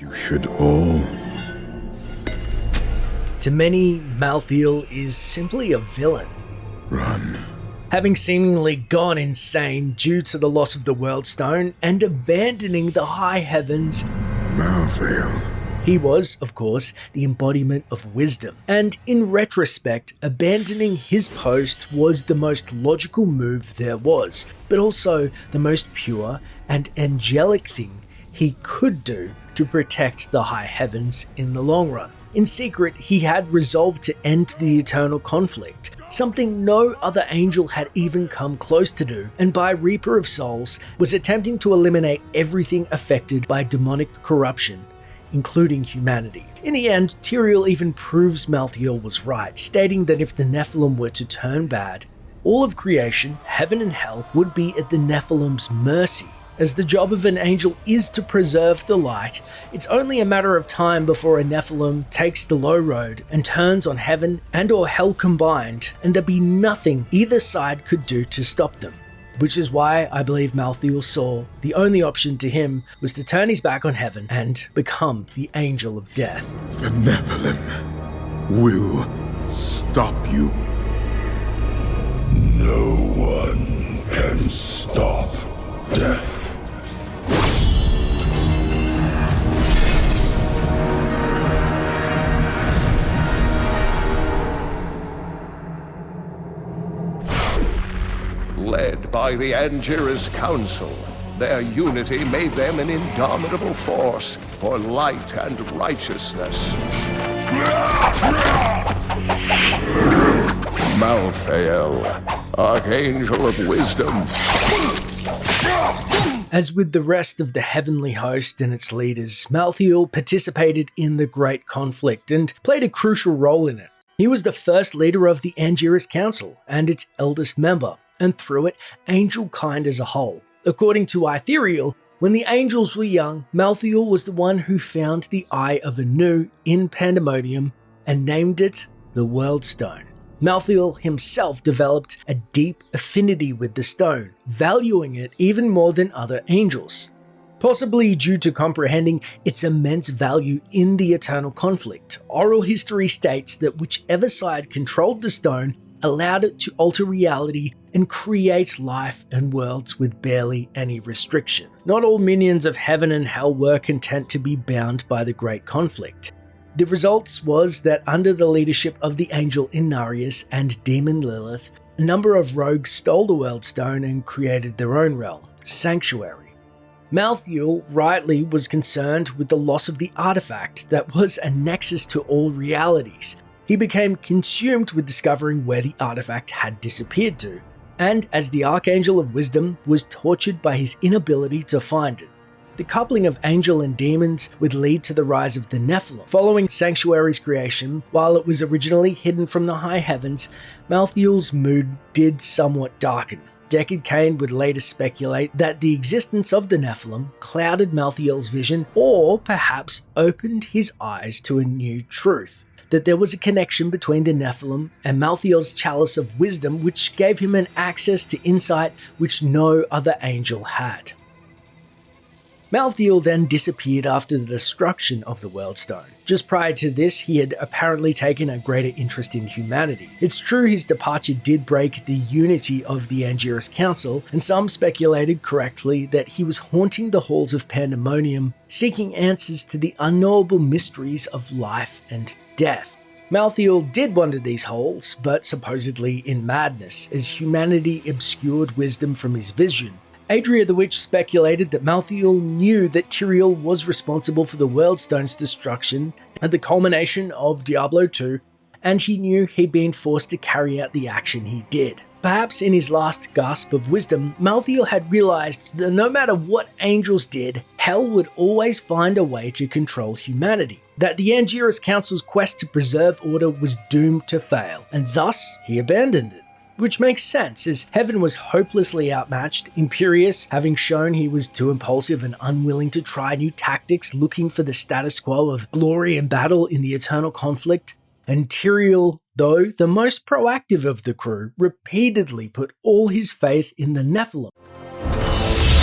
You should all. To many, Malthael is simply a villain. Run. Having seemingly gone insane due to the loss of the World Stone and abandoning the high heavens, Malthael. he was, of course, the embodiment of wisdom. And in retrospect, abandoning his post was the most logical move there was, but also the most pure and angelic thing he could do to protect the high heavens in the long run. In secret, he had resolved to end the eternal conflict, something no other angel had even come close to do, and by Reaper of Souls was attempting to eliminate everything affected by demonic corruption, including humanity. In the end, Tyrael even proves Malthael was right, stating that if the Nephilim were to turn bad, all of creation, heaven and hell, would be at the Nephilim's mercy. As the job of an angel is to preserve the light, it's only a matter of time before a Nephilim takes the low road and turns on heaven and or hell combined, and there'd be nothing either side could do to stop them. Which is why I believe Malthael saw the only option to him was to turn his back on heaven and become the angel of death. The Nephilim will stop you. No one can stop death. Led by the Angira's council, their unity made them an indomitable force for light and righteousness. Malthael, Archangel of Wisdom. As with the rest of the heavenly host and its leaders, Malthael participated in the Great Conflict and played a crucial role in it. He was the first leader of the Angira's Council and its eldest member, and through it, angel-kind as a whole. According to Tyrael, when the angels were young, Malthael was the one who found the Eye of Anu in Pandemonium and named it the World Stone. Malthael himself developed a deep affinity with the stone, valuing it even more than other angels, possibly due to comprehending its immense value in the eternal conflict. Oral history states that whichever side controlled the stone allowed it to alter reality and create life and worlds with barely any restriction. Not all minions of heaven and hell were content to be bound by the Great Conflict. The results was that under the leadership of the angel Inarius and demon Lilith, a number of rogues stole the World Stone and created their own realm, Sanctuary. Malthael rightly was concerned with the loss of the artifact that was a nexus to all realities. He became consumed with discovering where the artifact had disappeared to, and as the Archangel of Wisdom was tortured by his inability to find it. The coupling of angel and demons would lead to the rise of the Nephilim. Following Sanctuary's creation, while it was originally hidden from the high heavens, Malthael's mood did somewhat darken. Deckard Cain would later speculate that the existence of the Nephilim clouded Malthael's vision, or perhaps opened his eyes to a new truth. That there was a connection between the Nephilim and Malthael's chalice of wisdom, which gave him an access to insight which no other angel had. Malthael then disappeared after the destruction of the World Stone. Just prior to this, he had apparently taken a greater interest in humanity. It's true his departure did break the unity of the Angira's Council, and some speculated correctly that he was haunting the halls of Pandemonium, seeking answers to the unknowable mysteries of life and death. Malthael did wander these halls, but supposedly in madness, as humanity obscured wisdom from his vision. Adria the Witch speculated that Malthael knew that Tyrael was responsible for the World Stone's destruction at the culmination of Diablo II, and he knew he'd been forced to carry out the action he did. Perhaps in his last gasp of wisdom, Malthael had realized that no matter what angels did, hell would always find a way to control humanity. That the Angira's Council's quest to preserve order was doomed to fail, and thus he abandoned it. Which makes sense, as heaven was hopelessly outmatched, Imperius having shown he was too impulsive and unwilling to try new tactics, looking for the status quo of glory and battle in the eternal conflict, and Tyrael, though the most proactive of the crew, repeatedly put all his faith in the Nephilim.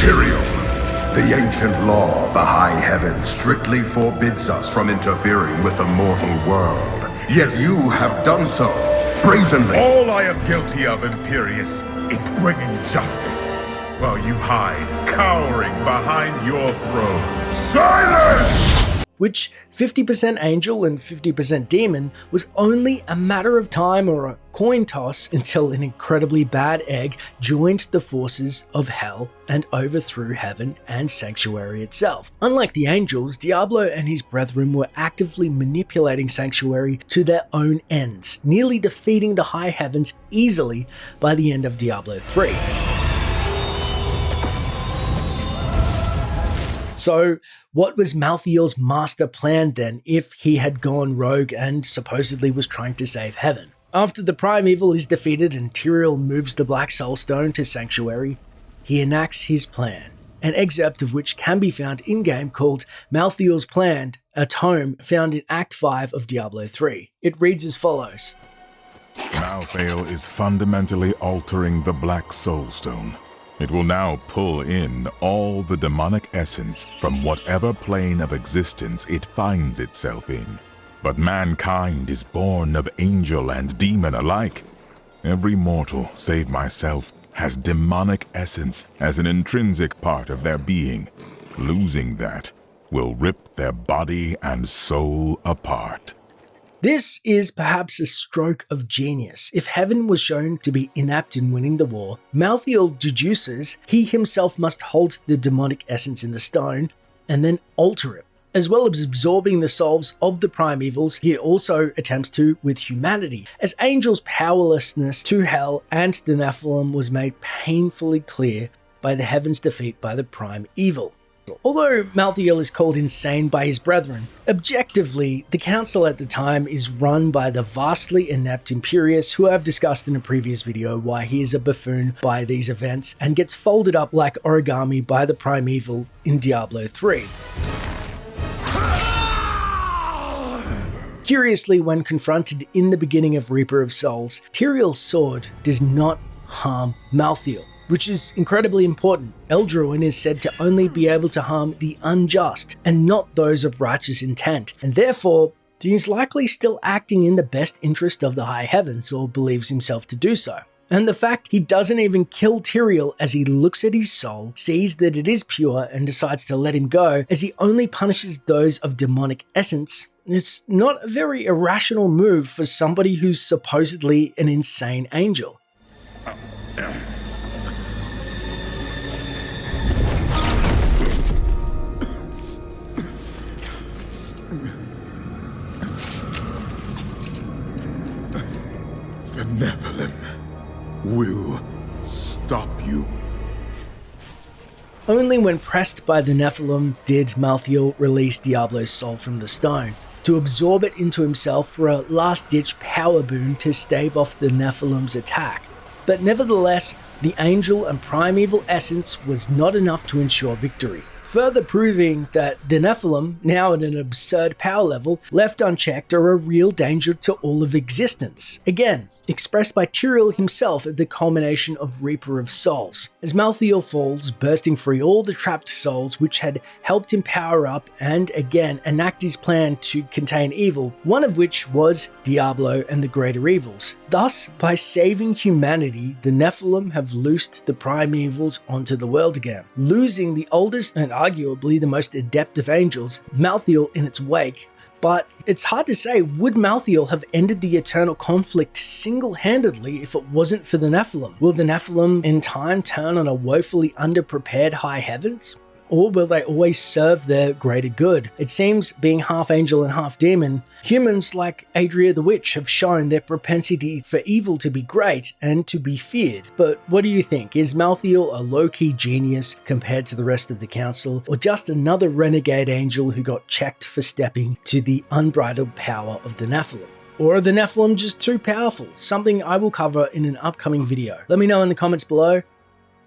Tyrael, The ancient law of the high heaven strictly forbids us from interfering with the mortal world. Yet you have done so, brazenly. All I am guilty of, Imperius, is bringing justice, while you hide, cowering behind your throne. Silence! Which 50% angel and 50% demon was only a matter of time or a coin toss until an incredibly bad egg joined the forces of hell and overthrew heaven and sanctuary itself. Unlike the angels, Diablo and his brethren were actively manipulating sanctuary to their own ends, nearly defeating the high heavens easily by the end of Diablo 3. So, what was Malthael's master plan then if he had gone rogue and supposedly was trying to save heaven? After the primeval is defeated and Tyrael moves the Black Soul Stone to Sanctuary, he enacts his plan, an excerpt of which can be found in-game called Malthael's Plan, a tome found in Act 5 of Diablo 3. It reads as follows. Malthael is fundamentally altering the Black Soul Stone. It will now pull in all the demonic essence from whatever plane of existence it finds itself in. But mankind is born of angel and demon alike. Every mortal, save myself, has demonic essence as an intrinsic part of their being. Losing that will rip their body and soul apart. This is perhaps a stroke of genius. If heaven was shown to be inept in winning the war, Malthael deduces he himself must hold the demonic essence in the stone and then alter it. As well as absorbing the souls of the primevals, he also attempts to with humanity, as angels' powerlessness to hell and the Nephilim was made painfully clear by the heaven's defeat by the primeval. Although Malthael is called insane by his brethren, objectively, the council at the time is run by the vastly inept Imperius, who I've discussed in a previous video why he is a buffoon by these events and gets folded up like origami by the primeval in Diablo 3. Curiously, when confronted in the beginning of Reaper of Souls, Tyrael's sword does not harm Malthael, which is incredibly important. Eldruin is said to only be able to harm the unjust and not those of righteous intent, and therefore he's likely still acting in the best interest of the high heavens, or believes himself to do so. And the fact he doesn't even kill Tyrael as he looks at his soul, sees that it is pure and decides to let him go, as he only punishes those of demonic essence, it's not a very irrational move for somebody who's supposedly an insane angel. The Nephilim will stop you. Only when pressed by the Nephilim did Malthael release Diablo's soul from the stone, to absorb it into himself for a last-ditch power boon to stave off the Nephilim's attack. But nevertheless, the angel and primeval essence was not enough to ensure victory, further proving that the Nephilim, now at an absurd power level, left unchecked are a real danger to all of existence. Again, expressed by Tyrael himself at the culmination of Reaper of Souls, as Malthael falls, bursting free all the trapped souls which had helped him power up and again enact his plan to contain evil, one of which was Diablo and the greater evils. Thus, by saving humanity, the Nephilim have loosed the primevals onto the world again, losing the oldest and arguably the most adept of angels, Malthael, in its wake. But it's hard to say, would Malthael have ended the eternal conflict single-handedly if it wasn't for the Nephilim? Will the Nephilim in time turn on a woefully underprepared high heavens? Or will they always serve their greater good? It seems, being half angel and half demon, humans like Adria the Witch have shown their propensity for evil to be great and to be feared. But what do you think? Is Malthael a low-key genius compared to the rest of the council, or just another renegade angel who got checked for stepping to the unbridled power of the Nephilim? Or are the Nephilim just too powerful? Something I will cover in an upcoming video. Let me know in the comments below,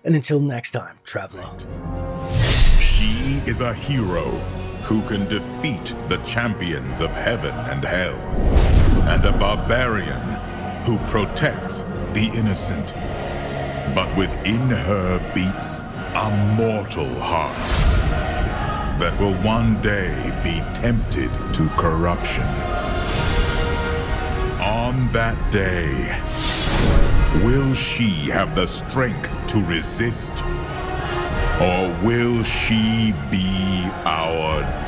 and until next time, traveler. She is a hero who can defeat the champions of heaven and hell, and a barbarian who protects the innocent. But within her beats A mortal heart that will one day be tempted to corruption. On that day, will she have the strength to resist? Or will she be our